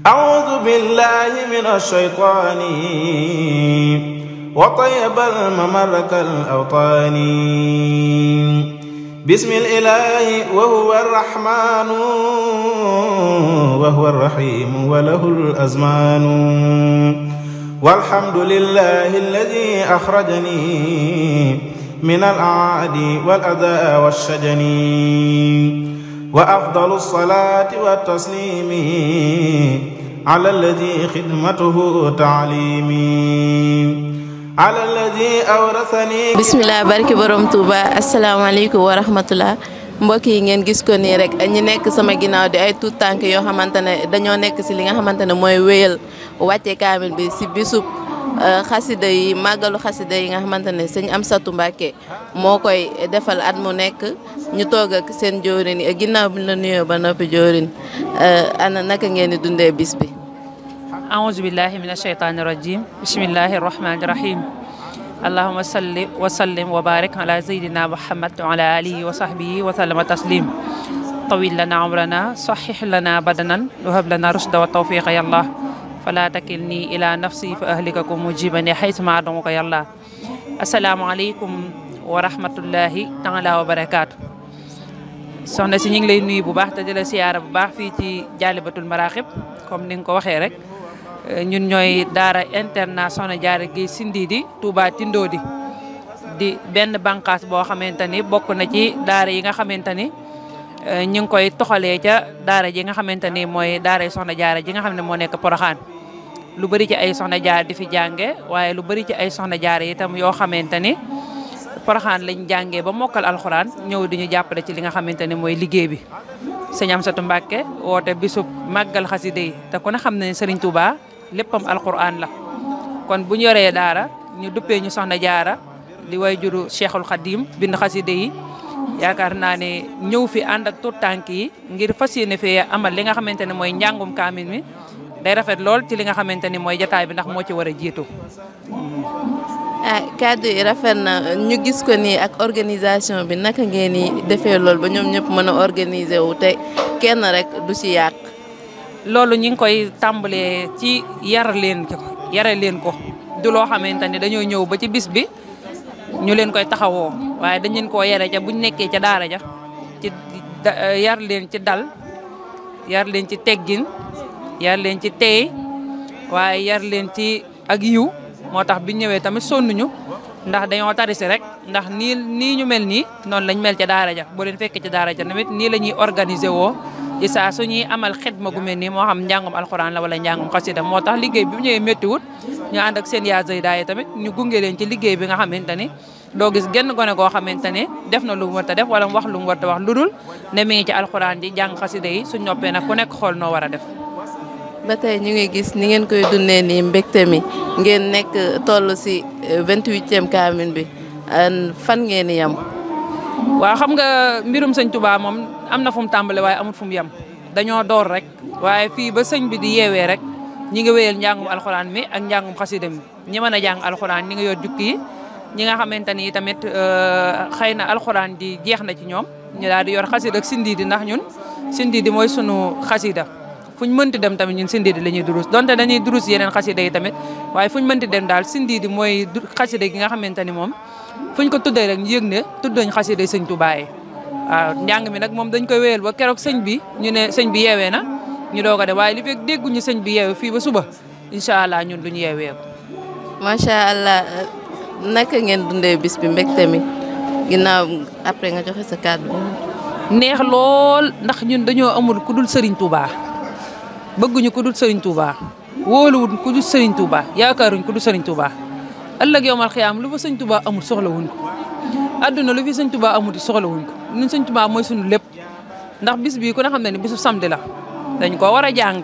أعوذ بالله من الشيطان وطيب الممر كالأوطان بسم الإله وهو الرحمن وهو الرحيم وله الأزمان والحمد لله الذي أخرجني من الأعادي والأذى والشجن وأفضل الصلاة والتسليم على الذي خدمته تعليمي على الذي أورثني بسم الله بارك borom Touba asalaamaaleykum wa rahmatullah mbokk yi ngeen gis ko nii rek ñi nekk sama ginnaaw di ay tuut tànk yoo xamante ne dañoo nekk si li nga xamante ne mooy wéyal wàcce kaamil bi si bisub xasida yi màggalu xasida yi nga xamante ne sëñ Amsatou Mbacké moo koy defal at mu nekk ñu toog ak seen joorin yi ginnaaw bi la nuyoo ba noppi joorin ana naka ngeen di dundee bis bi. أعوذ بالله من الشيطان الرجيم بسم الله الرحمن الرحيم اللهم صل وسلم وبارك على سيدنا محمد وعلى آله وصحبه وسلم تسليم طويل لنا عمرنا صحح لنا بدنا وهب لنا رشد والتوفيق يا الله فلا تكلني إلى نفسي فأهلككم مجيبني حيث ما أدعوك يا الله السلام عليكم ورحمة الله تعالى وبركاته soxna si ñu ngi lay nuyu bu baax te di la siyaara bu baax fii ci Jaalibatul Maraaxib comme ni nga ko waxee rek ñun ñooy daara internat Soxna Jaara Géej Sindiidi Touba Tindoodi di benn bànqaas boo xamante ni bokk na ci daara yi nga xamante ni ñu ngi koy toxalee ca daara ji nga xamante ni mooy daara Soxna Jaara ji nga xam ne moo nekk Poroxaan lu bëri ci ay Soxna Jaara di fi jànge waaye lu bëri ci ay Soxna Jaara itam yoo xamante ni Poroxaan lañ jàngee ba mokkal alxuraan ñëw di ñu jàppale ci li nga xamante ni mooy liggéey bi sëñ Amsatou Mbacké woote bisub màggal xasida yi te ku ne xam ne Serigne Touba léppam alxuraan la kon bu ñu yoree daara ñu duppee ñu Soxna Jaara di way juru Cheikhul Khadim bind xasida yi yaakaar naa ne ñëw fi ànd ak tuut tànk yi ngir fas yéene fee amal li nga xamante ne mooy njàngum kaamil mi day rafet lool ci li nga xamante ni mooy jataay bi ndax moo ci war a jiitu. kàddu yi rafet na ñu gis ko nii ak organisation bi naka ngeen ni defee loolu ba ñoom ñëpp mën a organiser wu te kenn rek du ci yàq. loolu ñu ngi koy tàmbalee ci yare leen ko du loo xamante ni dañoo ñëw ba ci bis bi ñu leen koy taxawoo waaye dañ leen koo yare ca buñ nekkee ca daara ja ci yar leen ci dal yar leen ci teggin yar leen ci teey waaye yar leen ci ak yiw moo tax bi ñëwee tamit sonnuñu ndax dañoo tarisi rek ndax nii ñu mel nii noonu lañ mel ca daara ja boo leen fekkee ca daara ja tamit nii la ñuy organiser woo ci saa suñuy amal xidma gu mel nii moo xam njàngum alxuraan la wala njàngum xasida moo tax liggéey bi bu ñëwee méttiwut ñu ànd ak seen yaa zayda yi tamit ñu gunge leen ci liggéey bi nga xamante ni doo gis genn gone goo xamante ne def na lu mu war a def wala mu wax lu mu war a wax lu dul ne mi ngi ci alxuraan di jàng xasida yi suñ noppee nag ku nekk xool noo war a def. ba tey ñu ngi gis ni ngeen koy dundee nii mbégte mi ngeen nekk toll si 28e kaamil bi fan ngeen di yem. waaw xam nga mbirum sëñ Touba moom am na fu mu tàmbale waaye amul fu mu yem dañoo door rek waaye fii ba sëñ bi di yeewee rek ñi nga wéyal njàngum alxuraan mi ak njàngum xasida mi ñi mën a jàng alxuraan ñi nga yor jukki yi ñi nga xamante ni tamit xëy na alxuraan di jeex na ci ñoom ñu daal di yor xasida ak sindiidi ndax ñun sindiidi mooy sunu xasida fuñ mënti dem tamit ñun sindiidi la ñuy durus donte dañuy durus yeneen xasida yi tamit waaye fuñ mënti dem daal sindiidi mooy xasida gi nga xamante ni moom fuñ ko tuddee rek ñu yëg ne tuddañ xasida sëñ Touba yi waaw njàng mi nag moom dañ koy wéyal ba keroog sëñ bi ñu ne sëñ bi yeewee na ñu doog a def waaye li fekk dégguñu sëñ bi yeewee fii ba suba incha allah ñun duñu yeewee ko. macha allah naka ngeen dundee bis bi mbégte mi ginnaaw après nga joxe sa kàddu. neex lool ndax ñun dañoo amul ku dul Serigne Touba bëgguñu ku dul Serigne Touba wóoluwuñ ku dul Serigne Touba yaakaaruñ ku dul Serigne Touba ëllëg yowmal xiyaam lu fa Serigne Touba amul soxlawuñ ko adduna lu fi Serigne Touba amul soxlawuñ ko ñun Serigne Touba mooy sunu lépp ndax bis bii ku ne xam ne ni bisu samedi la dañ ko war a jàng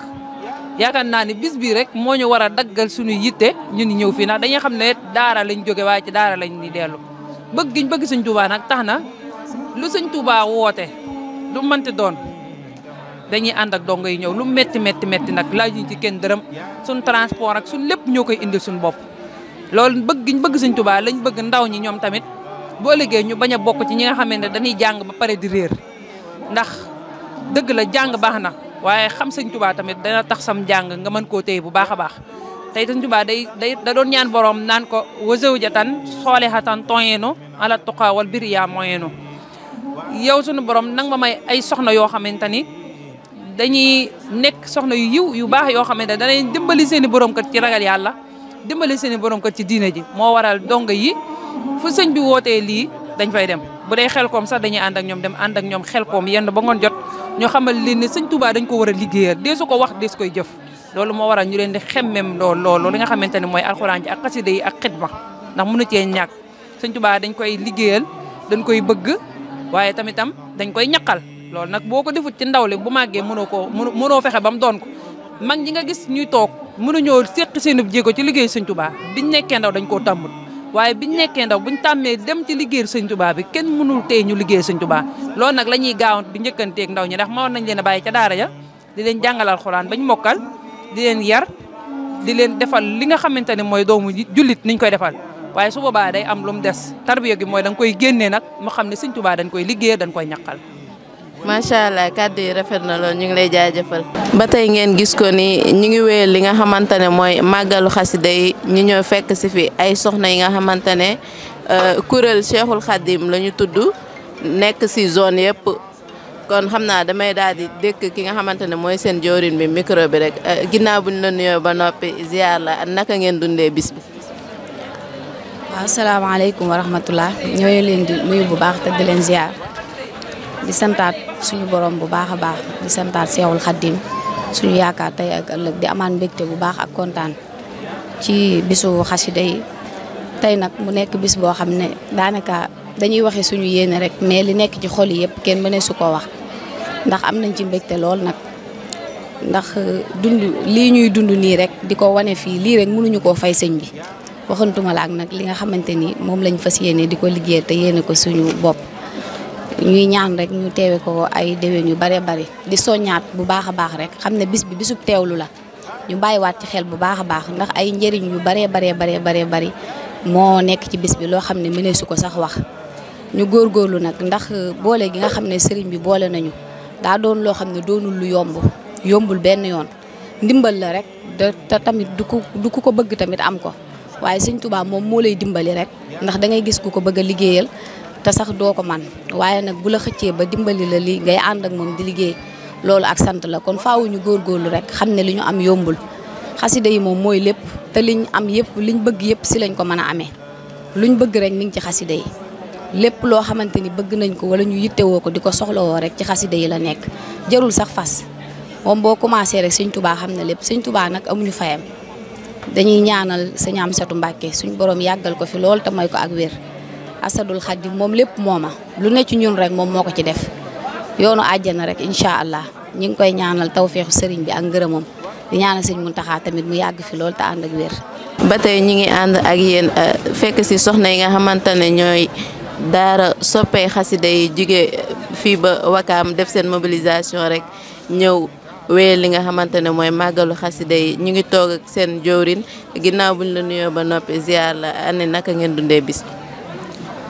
yaakaar naa ni bis bii rek moo ñu war a daggal suñu yitte ñun ñëw fii ndax dañuy xam ne daara lañ jóge waaye ci daara lañ ni dellu bëgg giñ bëgg Serigne Touba nag tax na lu Serigne Touba woote lu mënti doon dañuy ànd ak dongo yi ñëw lu metti nag laajuñ ci kenn dërëm suñ transport ak suñ lépp ñoo koy indil suñ bopp loolu bëgg giñ bëgg Sëñ Tuubaa lañ bëgg ndaw ñi ñoom tamit boo liggéey ñu bañ a bokk ci ñi nga xamante ne dañuy jàng ba pare di réer ndax dëgg la jàng baax na waaye xam sëñ Tuubaa tamit dana tax sam jàng nga mën koo téye bu baax a baax tey sëñ Tuubaa da doon ñaan borom naan ko wa zawjatan solihatan toyenu ala tuqa wal birri yaa moyenu yow sunu borom nang ma may ay soxna yoo xamante ni dañuy nekk soxna yu yiw yu baax yoo xamante ne danañ dimbali seen i borom kat ci ragal yàlla dimbali seen i borom kat ci diine ji moo waral donga yi fu sëñ bi wootee lii dañ fay dem bu dee Xelkom sax dañuy ànd ak ñoom dem ànd ak ñoom Xelkom yenn ba ngoon jot ñoo xamal leen ne sëñ Touba dañ ko war a liggéeyal dee su ko wax dee su koy jëf loolu moo waral ñu leen di xemmem loolu li nga xamante ne mooy alxuraan ji ak xasida yi ak xidma ndax mënu cee ñàkk sëñ Touba dañ koy liggéeyal dañ koy bëgg waaye tamitam dañ koy ñaqal loolu nag boo ko defut ci ndaw li bu màggee mënoo fexe ba mu doon ko mag ñi nga gis ñuy toog mënuñoo séq seenub jéego ci liggéey sëñ Touba biñ nekkee ndaw dañ koo tàmmul waaye biñ nekkee ndaw buñ tàmmee dem ci liggéey sëñ Touba bi kenn mënul tey ñu liggéey sëñ Touba loolu nag la ñuy gaawant di njëkkanteeg ndaw ñi ndax mënoon nañ leen a bàyyi ca daara ja di leen jàngalal Alxuraan bañ mokkal di leen yar di leen defal li nga xamante ne mooy doomu jullit niñ koy defal waaye su boobaa day am lu mu des tarbiya gi mooy da nga koy génnee nag mu xam ne sëñ Touba dañ koy liggéey dañ koy ñaqal. macha allah kàddu yi rafet na lool ñu ngi lay jaajëfal. ba tey ngeen gis ko ni ñu ngi wéyal li nga xamante ne mooy màggalu xasida yi ñu ñëw fekk si fi ay soxna yi nga xamante ne kuréel Cheikhul Khadim la ñu tudd nekk si zone yëpp kon xam naa damay daal di dëkk ki nga xamante ne mooy seen jawriñ bi micro bi rek ginnaaw buñ la nuyoo ba noppi ziar la naka ngeen dundee bis bi. waaw asalaamaaleykum wa rahmatulah ñooy leen di nuyu bu baax te di leen ziar di santaat suñu borom bu baax a baax di santaat Seexul Xaddim suñu yaakaar tey ak ëllëg di amaan mbégte bu baax ak kontaan ci bisu xasida yi tey nag mu nekk bis boo xam ne daanaka dañuy waxe suñu yéene rek mais li nekk ci xol yi yëpp kenn mëne su ko wax ndax am nañ ci mbégte lool nag ndax dund lii ñuy dund nii rek di ko wane fii lii rek mënuñu koo fay sëñ bi waxantuma la ak nag li nga xamante ni moom lañ fas yéene di ko liggéey te yéene ko suñu bopp ñuy ñaan rek ñu teewe ko ay déwén yu bare bari di soññaat bu baax a baax rek xam ne bis bi bisub teewlu la ñu bàyyiwaat ci xel bu baax a baax ndax ay njëriñ yu baree bari moo nekk ci bis bi loo xam ne mëneesu ko sax wax ñu góorgóorlu nag ndax boole gi nga xam ne sëriñ bi boole nañu daa doon loo xam ne doonul lu yombul benn yoon ndimbal la rek te tamit du ko bëgg tamit am ko waaye sëñ Touba moom moo lay dimbali rek ndax da ngay gis ku ko bëgg a liggéeyal te sax doo ko man waaye nag bu la xëccee ba dimbali la li ngay ànd ak moom di liggéey loolu ak sant la kon faaw ñu góorgóorlu rek xam ne li ñu am yombul xasida yi moom mooy lépp te liñ am yëpp liñ bëgg yëpp si lañ ko mën a amee luñ bëgg rek mi ngi ci xasida yi lépp loo xamante ni bëgg nañ ko wala ñu yittewoo ko di ko soxlawoo rek ci xasida yi la nekk jarul sax fas moom boo commencé rek sëñ Touba xam na lépp sëñ Touba nag amuñu fayam dañuy ñaanal sëñ Amsatu Mbàkke suñ borom yàggal ko fi lool te may ko ak wér Asadul Xadim moom lépp mooma lu ne ci ñun rek moom moo ko ci def yoonu àjjana rek incha allah ñu ngi koy ñaanal tawféexu sëriñ bi ak ngërëmam di ñaanal sëñ Muntaxa tamit mu yàgg fi lool te ànd ak wér. ba tey ñi ngi ànd ak yéen fekk si soxna yi nga xamante ne ñooy daara soppee xasida yi jóge fii ba Wakaam def seen mobilisation rek ñëw wéyal li nga xamante ne mooy màggalu xasida yi ñu ngi toog ak seen jawriñ ginnaaw buñ la nuyoo ba noppi ziar la ane naka ngeen dundee bis bi.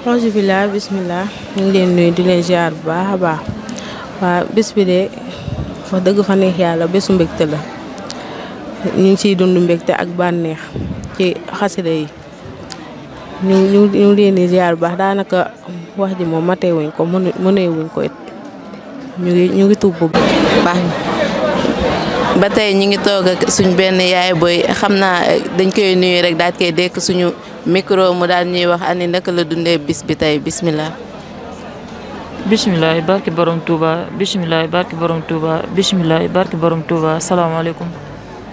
auzu billah bismillah ñu ngi leen nuyu di leen ziar bu baax a baax waaw bis bi de wax dëgg fa neex yàlla bésu mbégte la ñu ngi ciy dund mbégte ak bànneex ci xasida yi ñu ngi leen di ziar bu baax daanaka wax ji moom matee wuñ ko mënee wuñ ko it ñu ngi tuub bu baax. ba tey ñi ngi toog ak suñ benn yaay booy xam naa dañ koy nuyu rek daal koy dekk suñu micro mu daal ñuy wax ani naka la dundee bis bi tey bismillah. bismillah barki borom Touba bismillah barki borom Touba bismillah barki borom Touba salaamaaleykum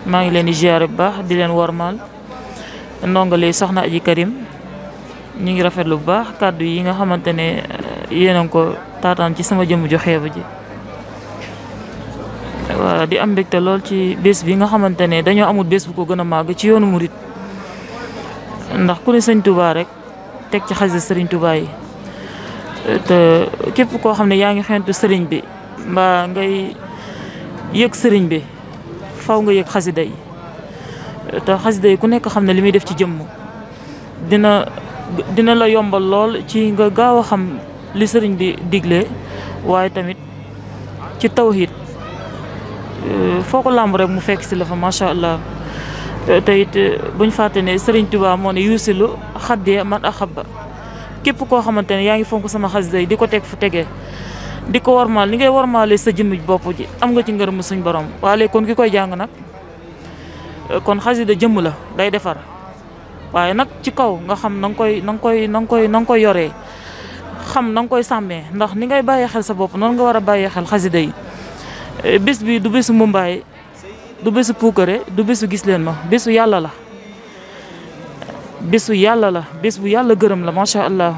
maa ngi leen di ziare bu baax di leen warmaal ndongole soxna Aji Karim ñu ngi rafetlu bu baax kàddu yi nga xamante ne yéen a ko taataan ci sama jëmm ju xeebu ji. waaw di am mbégte lool ci bés bi nga xamante ne dañoo amul bés bu ko gën a màgg ci yoonu murit ndax ku ne sëñ Touba rek teg ci xasida sëriñ Touba yi te képp koo xam ne yaa ngi xentu sëriñ bi mbaa ngay yëg sëriñ bi faw nga yëg xasida yi te xasida yi ku nekk xam ne li muy def ci jëmm dina la yombal lool ci nga gaaw a xam li sëriñ bi digle waaye tamit ci tawhid foo ko làmb rek mu fekk si la fa macha allah. te it buñ fàtte ne Serigne Touba moo ne yuusilu xaddee man axabba képp koo xamante ne yaa ngi fonk sama xasida yi di ko teg fu tegee di ko warmaal li ngay warmaale sa jëmmi bopp ji am nga ci ngërëm suñ borom waaye kon ki koy jàng nag kon xasida jëmm la day defar waaye nag ci kaw nga xam na nga koy yoree xam na nga koy sàmmee ndax ni ngay bàyyee xel sa bopp noonu nga war a bàyyee xel xasida yi bés bi du bésu Mumbaay du bésu puukare du bésu gis leen ma bésu yàlla la bésu yàlla la bés bu yàlla gërëm la macha allah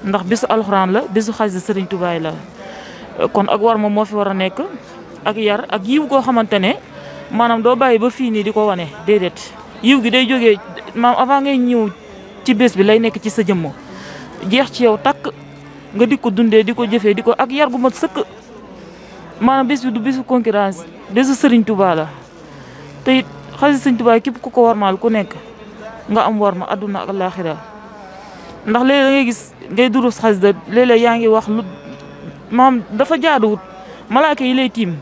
ndax bésu alxuraan la bésu xasida Serigne Touba la kon ak war ma moo fi war a nekk ak yar ak yiw goo xamante ne maanaam doo bàyyi ba fii nii di ko wane déedéet yiw gi day jógee maam avant ngay ñëw ci bés bi lay nekk ci sa jëmm jeex ci yow takk nga di ko dundee di ko jëfee di ko ak yar gu mat sëkk maanaam bés bi du bésu concurrence bésu Serigne Touba la te it xasida Serigne Touba képp ku ko warmaal ku nekk nga am war ma àdduna ak alaaxira ndax léeg-léeg da ngay gis ngay durus xasida léeg-léeg yaa ngi wax lu maam dafa jaaduwut malaaka yi lay tiim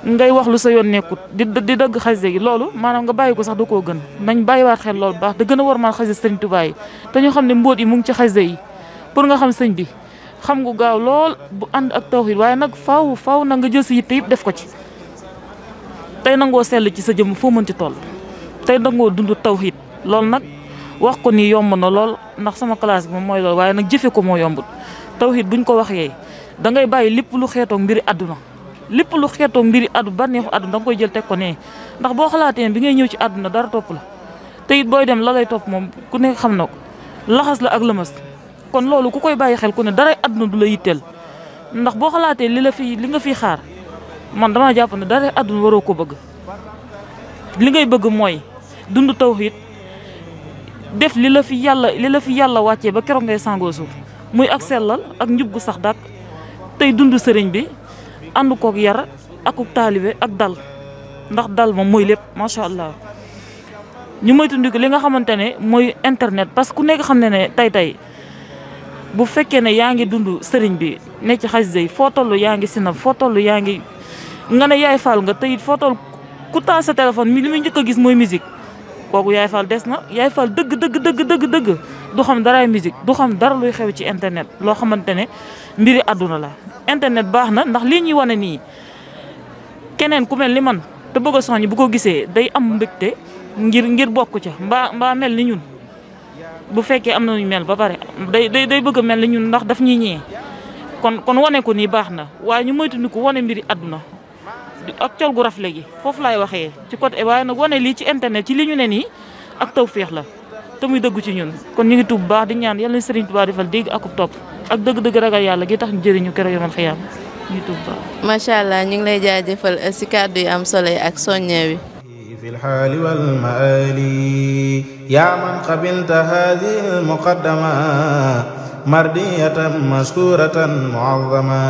ngay wax lu sa yoon nekkut di dëgg xasida gi loolu maanaam nga bàyyi ko sax da koo gën nañ bàyyiwaat xel loolu baax da gën a warmaal xasida Serigne Touba yi te ñu xam ne mbóot yi mu ngi ci xasida yi pour nga xam sëñ bi xam nga gaaw lool bu ànd ak tawhid waaye nag faaw na nga jël si yitte yëpp def ko ci tey nangoo sell ci sa jëmm foo mën ci toll tey nangoo dund tawhid loolu nag wax ko nii yomb na lool ndax sama classe bi moom mooy loolu waaye nag jëfe ko moo yombut tawhid buñ ko waxee da ngay bàyyi lépp lu xeetoog mbiri àdduna lépp lu xeetoog mbiri bànneexu àdduna da nga koy jël teg ko nee ndax boo xalaatee bi ngay ñëw ci àdduna dara topp la te it booy dem la lay topp moom ku nekk xam na ko laxas la ak lëmas kon loolu ku koy bàyyi xel ku ne dara àdduna du la yitteel ndax boo xalaatee li nga fiy xaar man damaa jàpp ne dara àdduna waroo ko bëgg li ngay bëgg mooy dund tawhid def li la fi yàlla wàccee ba keroog ngay sangoo suuf muy ak sellal ak njub gu sax dàkk tey dund sëriñ bi ànd kook yar akuk taalibe ak dal ndax dal moom mooy lépp macha allah ñu moytandiku li nga xamante ne mooy internet parce que ku nekk xam ne tey bu fekkee ne yaa ngi dund sëriñ bi ne ci xasida yi foo toll yaa ngi sinab foo toll yaa ngi nga ne yaay faal nga teyit foo toll ku taal sa téléphone li muy njëkk a gis mooy musique kooku yaay faal des na yaay faal dëgg du xam daraay musique du xam dara luy xew ci internet loo xamante ne mbiri àdduna la internet baax na ndax lii ñuy wane nii keneen ku mel ni man te bëgg a soññ bu ko gisee day am mbégte ngir bokk ca mbaa mel ni ñun bu fekkee am na ñu mel ba pare day bëgg a mel ni ñun ndax daf ñuy ñee kon wane ko nii baax na waaye ñu moytu ko wane mbiri àdduna ak col gu rafle gi foofu laay waxee ci côté waaye nag wane lii ci internet ci li ñu ne nii ak tawféex la te muy dëggu ci ñun kon ñu ngi tuub baax di ñaan yàlla na Serigne Touba defal dégg ak topp ak dëgg-dëgg ragal yàlla gi tax ñu jëriñu keroog yomal xiyaam ñu ngi tuub baax. macha allah ñu ngi lay jaajëfal si kàddu yi am solo yi ak soññee wi. في الحال والمآل يا من قبلت هذه المقدمة مردية مشكورة معظما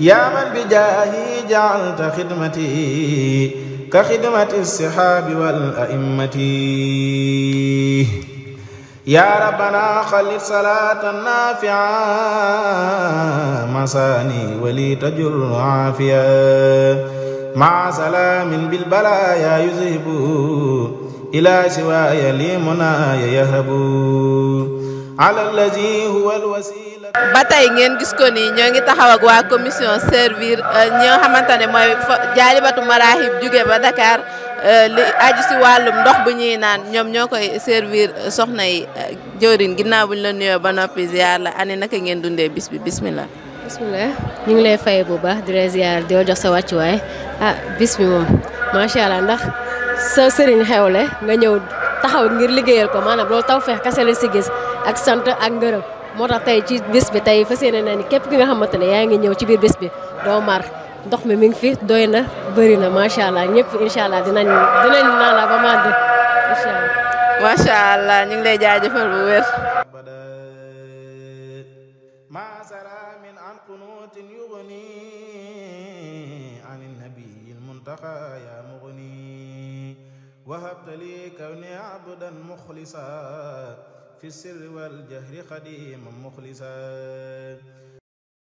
يا من بجاهي جعلت خدمتي كخدمة السحاب والأئمة يا ربنا خلد صلاة نافعة مساني ولي تجر عافية مع سلام بالبلايا يذهب إلى سواي لي مناي يهب على الذي هو الوسيلة. ba tey ngeen gis ko nii ñoo ngi taxaw ak waa commission servir ñi nga xamante ne mooy jaalibatu marahib jóge ba Dakar li aju si wàllum ndox bu ñuy naan ñoom ñoo koy servir soxna yi jëwriñ ginnaaw buñ la nuyoo ba noppi ziar la ani naka ngeen dundee bis bi bismillah. bismillah ñu ngi lay fay bu baax di la ziar di jox sa wàccuwaay bis bi moom macha allah ndax sa sëriñ xewle nga ñëw taxaw ngir liggéeyal ko maanaam loolu tawfeex kese la si gis ak sant ak ngërëm moo tax tey ci bis bi tey fas yéene naa ni képp ki nga xamante ne yaa ngi ñëw ci biir bis bi doo mar ndox mi mi ngi fi doy na bëri na macha allah ñëpp incha allah dinañ naan ba mànd incha allah. macha allah ñu ngi lay jaajëfal bu wér. يا مغني وهبت لي كوني عبدا مخلصا في السر والجهر خديما مخلصا